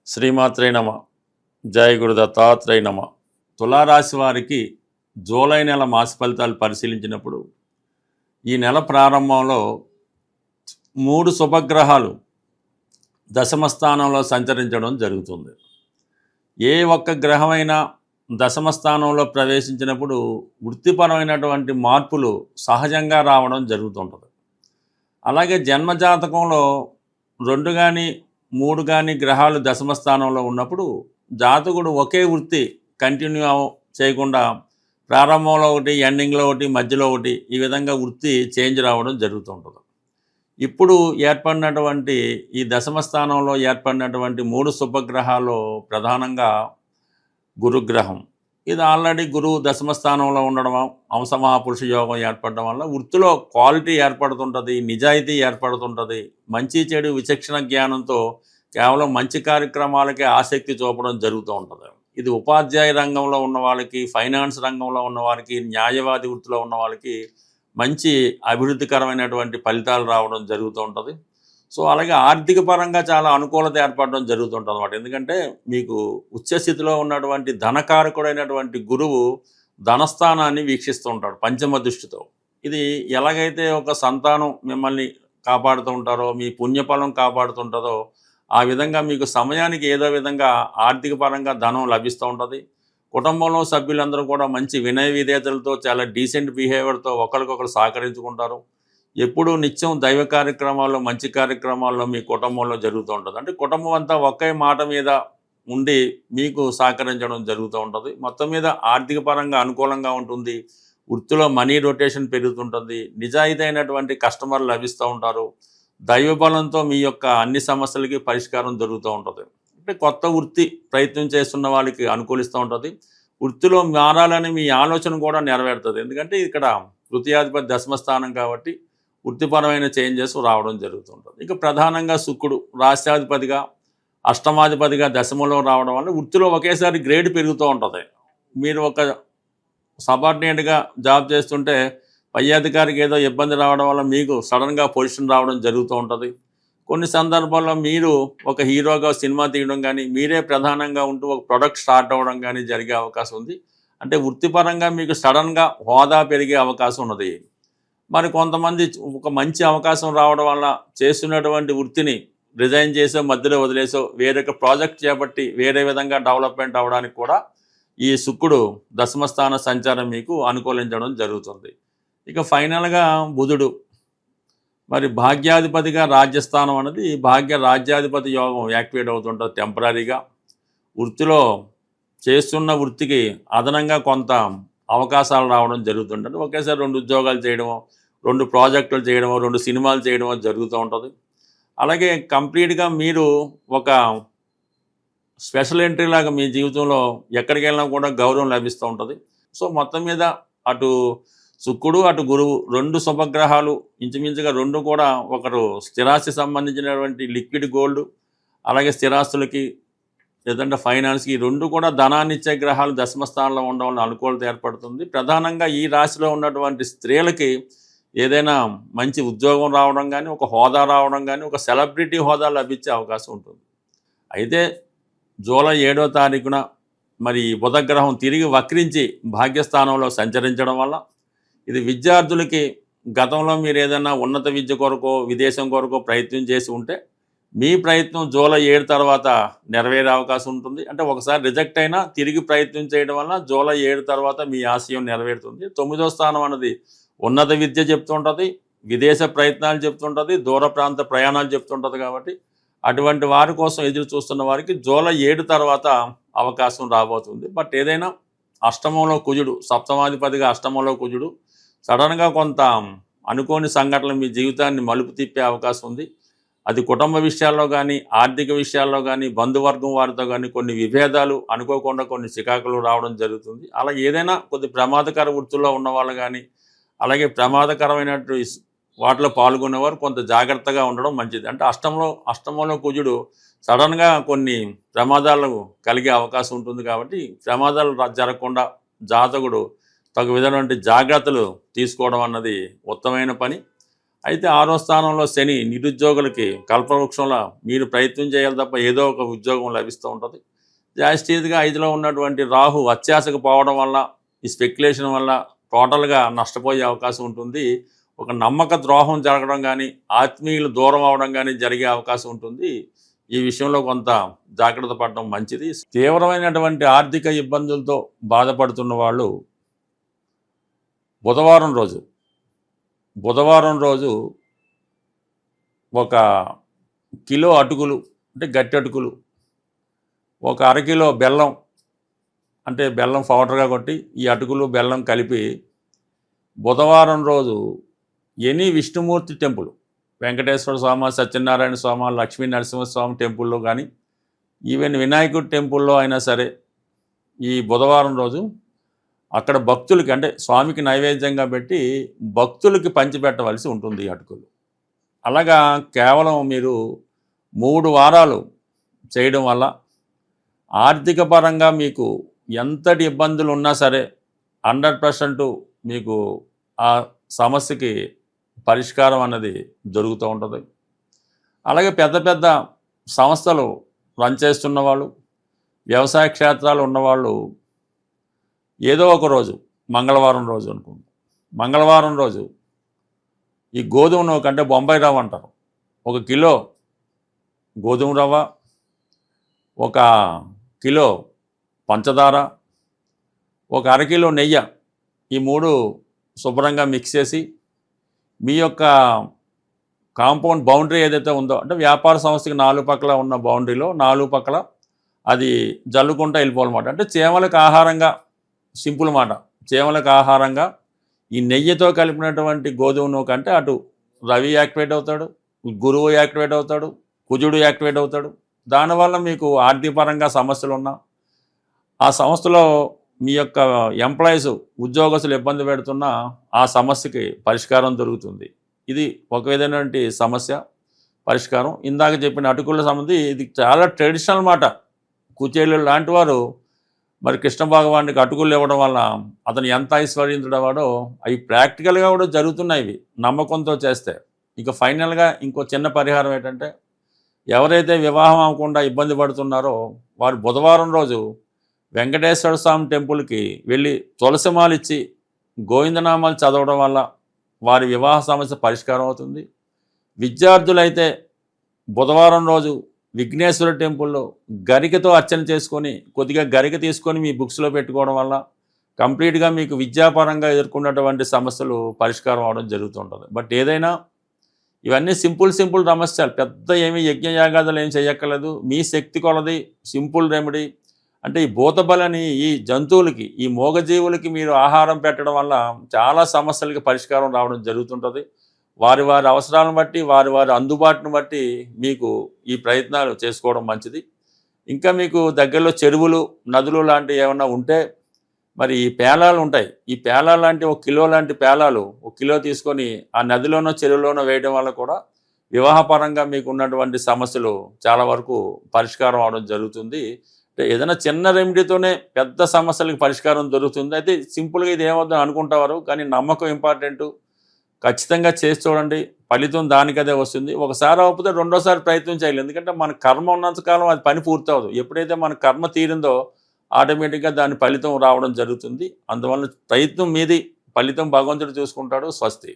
శ్రీమాత్రే నమ. జయ గురు దత్తాత్రేయ నమ. తులారాశి వారికి జూలై నెల మాస ఫలితాలు పరిశీలించినప్పుడు ఈ నెల ప్రారంభంలో 3 శుభగ్రహాలు దశమ స్థానంలో సంచరించడం జరుగుతుంది. ఏ ఒక్క గ్రహమైనా దశమ స్థానంలో ప్రవేశించినప్పుడు వృత్తిపరమైనటువంటి మార్పులు సహజంగా రావడం జరుగుతుంటుంది. అలాగే జన్మజాతకంలో 2 కానీ 3 కానీ గ్రహాలు దశమ స్థానంలో ఉన్నప్పుడు జాతకుడు ఒకే వృత్తి కంటిన్యూ చేయకుండా ప్రారంభంలో ఒకటి, ఎండింగ్లో ఒకటి, మధ్యలో ఒకటి, ఈ విధంగా వృత్తి చేంజ్ రావడం జరుగుతుంటుంది. ఇప్పుడు ఏర్పడినటువంటి ఈ దశమ స్థానంలో ఏర్పడినటువంటి 3 శుభగ్రహాల్లో ప్రధానంగా గురుగ్రహం. ఇది ఆల్రెడీ గురువు దశమ స్థానంలో ఉండడం, అంశమహాపురుష యోగం ఏర్పడడం వల్ల వృత్తిలో క్వాలిటీ ఏర్పడుతుంటుంది, నిజాయితీ ఏర్పడుతుంటుంది. మంచి చెడు విచక్షణ జ్ఞానంతో కేవలం మంచి కార్యక్రమాలకే ఆసక్తి చూపడం జరుగుతూ ఉంటుంది. ఇది ఉపాధ్యాయ రంగంలో ఉన్న వాళ్ళకి, ఫైనాన్స్ రంగంలో ఉన్న వారికి, న్యాయవాది వృత్తిలో ఉన్న వాళ్ళకి మంచి అభివృద్ధికరమైనటువంటి ఫలితాలు రావడం జరుగుతూ ఉంటుంది. సో అలాగే ఆర్థిక పరంగా చాలా అనుకూలత ఏర్పడడం జరుగుతుంటుంది అన్నమాట. ఎందుకంటే మీకు ఉచ్చస్థితిలో ఉన్నటువంటి ధనకారకుడైనటువంటి గురువు ధనస్థానాన్ని వీక్షిస్తూ ఉంటాడు పంచమ దృష్టితో. ఇది ఎలాగైతే ఒక సంతానం మిమ్మల్ని కాపాడుతూ ఉంటారో, మీ పుణ్యఫలం కాపాడుతుంటుందో, ఆ విధంగా మీకు సమయానికి ఏదో విధంగా ఆర్థిక పరంగా ధనం లభిస్తూ ఉంటుంది. కుటుంబంలో సభ్యులందరూ కూడా మంచి వినయ విధేయతలతో, చాలా డీసెంట్ బిహేవియర్తో ఒకరికొకరు సహకరించుకుంటారు. ఎప్పుడూ నిత్యం దైవ కార్యక్రమాల్లో, మంచి కార్యక్రమాల్లో మీ కుటుంబంలో జరుగుతూ ఉంటుంది. అంటే కుటుంబం అంతా ఒకే మాట మీద ఉండి మీకు సహకరించడం జరుగుతూ ఉంటుంది. మొత్తం మీద ఆర్థిక పరంగా అనుకూలంగా ఉంటుంది. వృత్తిలో మనీ రొటేషన్ పెరుగుతుంటుంది. నిజాయితీ అయినటువంటి కస్టమర్లు లభిస్తూ ఉంటారు. దైవబలంతో మీ యొక్క అన్ని సమస్యలకి పరిష్కారం దొరుకుతూ ఉంటుంది. అంటే కొత్త వృత్తి ప్రయత్నం చేస్తున్న వాళ్ళకి అనుకూలిస్తూ ఉంటుంది. వృత్తిలో మారాలని మీ ఆలోచన కూడా నెరవేరుతుంది. ఎందుకంటే ఇక్కడ తృతీయాధిపతి దశమ స్థానం కాబట్టి వృత్తిపరమైన చేంజెస్ రావడం జరుగుతుంటుంది. ఇక ప్రధానంగా శుక్రుడు రాష్ట్రాధిపతిగా, అష్టమాధిపతిగా దశమలో రావడం వల్ల వృత్తిలో ఒకేసారి గ్రేడ్ పెరుగుతూ ఉంటుంది. మీరు ఒక సబార్డినేట్గా జాబ్ చేస్తుంటే పై అధికారికి ఏదో ఇబ్బంది రావడం వల్ల మీకు సడన్గా పొజిషన్ రావడం జరుగుతూ ఉంటుంది. కొన్ని సందర్భాల్లో మీరు ఒక హీరోగా సినిమా తీయడం కానీ, మీరే ప్రధానంగా ఉంటూ ఒక ప్రొడక్ట్ స్టార్ట్ అవ్వడం కానీ జరిగే అవకాశం ఉంది. అంటే వృత్తిపరంగా మీకు సడన్గా హోదా పెరిగే అవకాశం ఉన్నది. మరి కొంతమంది ఒక మంచి అవకాశం రావడం వల్ల చేస్తున్నటువంటి వృత్తిని రిజైన్ చేసో, మధ్యలో వదిలేసో వేరొక ప్రాజెక్ట్ చేపట్టి వేరే విధంగా డెవలప్మెంట్ అవ్వడానికి కూడా ఈ శుక్రుడు దశమస్థాన సంచారం మీకు అనుకూలించడం జరుగుతుంది. ఇక ఫైనల్గా బుధుడు మరి భాగ్యాధిపతిగా రాజ్యస్థానం అనేది భాగ్య రాజ్యాధిపతి యోగం యాక్టివేట్ అవుతుంటుంది టెంపరీగా. వృత్తిలో చేస్తున్న వృత్తికి అదనంగా కొంత అవకాశాలు రావడం జరుగుతుంటుంది. ఒకేసారి 2 ఉద్యోగాలు చేయడమో, 2 ప్రాజెక్టులు చేయడమో, 2 సినిమాలు చేయడమో జరుగుతూ ఉంటుంది. అలాగే కంప్లీట్గా మీరు ఒక స్పెషల్ ఎంట్రీ లాగా మీ జీవితంలో ఎక్కడికి వెళ్ళినా కూడా గౌరవం లభిస్తూ ఉంటుంది. సో మొత్తం మీద అటు శుక్రుడు, అటు గురువు 2 శుభగ్రహాలు ఇంచుమించుగా 2 కూడా ఒకరు స్థిరాస్తి సంబంధించినటువంటి లిక్విడ్ గోల్డ్, అలాగే స్థిరాస్తులకి లేదంటే ఫైనాన్స్కి 2 కూడా ధనాన్ని ఇచ్చే గ్రహాలు దశమ స్థానంలో ఉండడం వల్ల అనుకూలత ఏర్పడుతుంది. ప్రధానంగా ఈ రాశిలో ఉన్నటువంటి స్త్రీలకి ఏదైనా మంచి ఉద్యోగం రావడం కానీ, ఒక హోదా రావడం కానీ, ఒక సెలబ్రిటీ హోదా లభించే అవకాశం ఉంటుంది. అయితే జూలై 7వ తారీఖున మరి బుధగ్రహం తిరిగి వక్రించి భాగ్యస్థానంలో సంచరించడం వల్ల ఇది విద్యార్థులకి గతంలో మీరు ఏదైనా ఉన్నత విద్య కొరకో, విదేశం కొరకో ప్రయత్నం చేసి ఉంటే మీ ప్రయత్నం జూలై 7 తర్వాత నెరవేరే అవకాశం ఉంటుంది. అంటే ఒకసారి రిజెక్ట్ అయినా తిరిగి ప్రయత్నం చేయడం వల్ల జూలై 7 తర్వాత మీ ఆశయం నెరవేరుతుంది. 9వ స్థానం అన్నది ఉన్నత విద్య చెప్తుంటుంది, విదేశ ప్రయత్నాలు చెప్తుంటుంది, దూర ప్రాంత ప్రయాణాలు చెప్తుంటుంది. కాబట్టి అటువంటి వారి కోసం ఎదురు చూస్తున్న వారికి జూలై 7 తర్వాత అవకాశం రాబోతుంది. బట్ ఏదైనా అష్టమంలో కుజుడు, సప్తమాధిపతిగా అష్టమంలో కుజుడు సడన్గా కొంత అనుకోని సంఘటనలు మీ జీవితాన్ని మలుపు తిప్పే అవకాశం ఉంది. అది కుటుంబ విషయాల్లో కానీ, ఆర్థిక విషయాల్లో కానీ, బంధువర్గం వారితో కానీ కొన్ని విభేదాలు, అనుకోకుండా కొన్ని చికాకులు రావడం జరుగుతుంది. అలా ఏదైనా కొద్ది ప్రమాదకర వృత్తుల్లో ఉన్న వాళ్ళు కానీ, అలాగే ప్రమాదకరమైనటువంటి వాటిలో పాల్గొనేవారు కొంత జాగ్రత్తగా ఉండడం మంచిది. అంటే అష్టమంలో కుజుడు సడన్గా కొన్ని ప్రమాదాలు కలిగే అవకాశం ఉంటుంది. కాబట్టి ప్రమాదాలు జరగకుండా జాతకుడు తగు విధమైనటువంటి జాగ్రత్తలు తీసుకోవడం అన్నది ఉత్తమమైన పని. అయితే 6వ స్థానంలో శని నిరుద్యోగులకి కల్పవృక్షంలో మీరు ప్రయత్నం చేయాలి తప్ప ఏదో ఒక ఉద్యోగం లభిస్తూ ఉంటుంది. జాస్టీగా 5లో ఉన్నటువంటి రాహు అత్యాశకు పోవడం వల్ల, ఈ స్పెక్యులేషన్ వల్ల టోటల్గా నష్టపోయే అవకాశం ఉంటుంది. ఒక నమ్మక ద్రోహం జరగడం కానీ, ఆత్మీయులు దూరం అవడం కానీ జరిగే అవకాశం ఉంటుంది. ఈ విషయంలో కొంత జాగ్రత్త పడడం మంచిది. తీవ్రమైనటువంటి ఆర్థిక ఇబ్బందులతో బాధపడుతున్న వాళ్ళు బుధవారం రోజు ఒక కిలో అటుకులు, అంటే గట్టి అటుకులు, ఒక అరకిలో బెల్లం, అంటే బెల్లం పౌడర్గా కొట్టి ఈ అటుకులు బెల్లం కలిపి బుధవారం రోజు ఎనీ విష్ణుమూర్తి టెంపుల్, వెంకటేశ్వర స్వామి, సత్యనారాయణ స్వామి, లక్ష్మీ నరసింహస్వామి టెంపుల్లో కానీ, ఈవెన్ వినాయకుడి టెంపుల్లో అయినా సరే ఈ బుధవారం రోజు అక్కడ భక్తులకి, అంటే స్వామికి నైవేద్యంగా పెట్టి భక్తులకి పంచిపెట్టవలసి ఉంటుంది ఈ అటుకులు. అలాగా కేవలం మీరు 3 వారాలు చేయడం వల్ల ఆర్థిక పరంగా మీకు ఎంతటి ఇబ్బందులు ఉన్నా సరే 100% మీకు ఆ సమస్యకి పరిష్కారం అన్నది దొరుకుతూ ఉంటుంది. అలాగే పెద్ద పెద్ద సంస్థలు రన్ చేస్తున్న వాళ్ళు, వ్యవసాయ క్షేత్రాలు ఉన్నవాళ్ళు ఏదో ఒక రోజు, మంగళవారం రోజు అనుకోండి, మంగళవారం రోజు ఈ గోధుమ నూక, అంటే బొంబాయి రవ్వ అంటారు, 1 కిలో గోధుమ రవ్వ, 1 కిలో పంచదార, 1 అరకిలో నెయ్యి, ఈ 3 శుభ్రంగా మిక్స్ చేసి మీ యొక్క కాంపౌండ్ బౌండరీ ఏదైతే ఉందో, అంటే వ్యాపార సంస్థకి 4 పక్కల ఉన్న బౌండరీలో 4 పక్కల అది జల్లుకుంటూ వెళ్ళిపోవాలన్నమాట. అంటే చీమలకు ఆహారంగా, సింపుల్ మాట, చీమలకు ఆహారంగా ఈ నెయ్యితో కలిపినటువంటి గోధుమ నూక, అంటే అటు రవి యాక్టివేట్ అవుతాడు, గురువు యాక్టివేట్ అవుతాడు, కుజుడు యాక్టివేట్ అవుతాడు. దానివల్ల మీకు ఆర్థికపరంగా సమస్యలు ఉన్నా, ఆ సంస్థలో మీ యొక్క ఎంప్లాయీస్, ఉద్యోగస్తులు ఇబ్బంది పెడుతున్నా ఆ సమస్యకి పరిష్కారం దొరుకుతుంది. ఇది ఒక విధమైనటువంటి సమస్య పరిష్కారం. ఇందాక చెప్పిన అటుకుల సంబంధి ఇది చాలా ట్రెడిషనల్ మాట. కుచేలు లాంటి వారు మరి కృష్ణ భగవానికి అటుకులు ఇవ్వడం వల్ల అతను ఎంత ఐశ్వర్యంతుడు వాడో, అవి ప్రాక్టికల్గా కూడా జరుగుతున్నాయి. ఇవి నమ్మకంతో చేస్తే. ఇక ఫైనల్గా ఇంకో చిన్న పరిహారం ఏంటంటే, ఎవరైతే వివాహం అవ్వకుండా ఇబ్బంది పడుతున్నారో వారు బుధవారం రోజు వెంకటేశ్వర స్వామి టెంపుల్కి వెళ్ళి తులసిమాలు ఇచ్చి గోవిందనామాలు చదవడం వల్ల వారి వివాహ సమస్య పరిష్కారం అవుతుంది. విద్యార్థులైతే బుధవారం రోజు విఘ్నేశ్వర టెంపుల్లో గరికతో అర్చన చేసుకొని, కొద్దిగా గరిక తీసుకొని మీ బుక్స్లో పెట్టుకోవడం వల్ల కంప్లీట్గా మీకు విద్యాపరంగా ఎదుర్కొన్నటువంటి సమస్యలు పరిష్కారం అవడం జరుగుతుంటుంది. బట్ ఏదైనా ఇవన్నీ సింపుల్ సమస్యలు, పెద్ద ఏమీ యజ్ఞయాగాదులు ఏం చేయక్కర్లేదు. మీ శక్తి కొలది సింపుల్ రెమెడీ. అంటే ఈ భూతబలని ఈ జంతువులకి, ఈ మూగజీవులకి మీరు ఆహారం పెట్టడం వల్ల చాలా సమస్యలకి పరిష్కారం రావడం జరుగుతుంటుంది. వారి అవసరాలను బట్టి, వారి అందుబాటును బట్టి మీకు ఈ ప్రయత్నాలు చేసుకోవడం మంచిది. ఇంకా మీకు దగ్గరలో చెరువులు, నదులు లాంటివి ఏమన్నా ఉంటే, మరి ఈ పేలాలు ఉంటాయి. ఈ పేలాలు లాంటి 1 కిలో లాంటి పేలాలు 1 కిలో తీసుకొని ఆ నదిలోనో చెరువులోనో వేయడం వల్ల కూడా వివాహపరంగా మీకు ఉన్నటువంటి సమస్యలు చాలా వరకు పరిష్కారం అవడం జరుగుతుంది. ఏదైనా చిన్న రెమెడీతోనే పెద్ద సమస్యలకు పరిష్కారం దొరుకుతుంది. అయితే సింపుల్గా ఇది ఏమవుతుందని అనుకుంటారు, కానీ నమ్మకం ఇంపార్టెంటు. ఖచ్చితంగా చేసి చూడండి, ఫలితం దానికదే వస్తుంది. ఒకసారి అవ్వకపోతే రెండోసారి ప్రయత్నం చేయాలి. ఎందుకంటే మన కర్మ ఉన్నంతకాలం అది పని పూర్తవదు. ఎప్పుడైతే మన కర్మ తీరిందో ఆటోమేటిక్గా దాని ఫలితం రావడం జరుగుతుంది. అందువల్ల ప్రయత్నం మీది, ఫలితం భగవంతుడు చూసుకుంటాడు. స్వస్తి.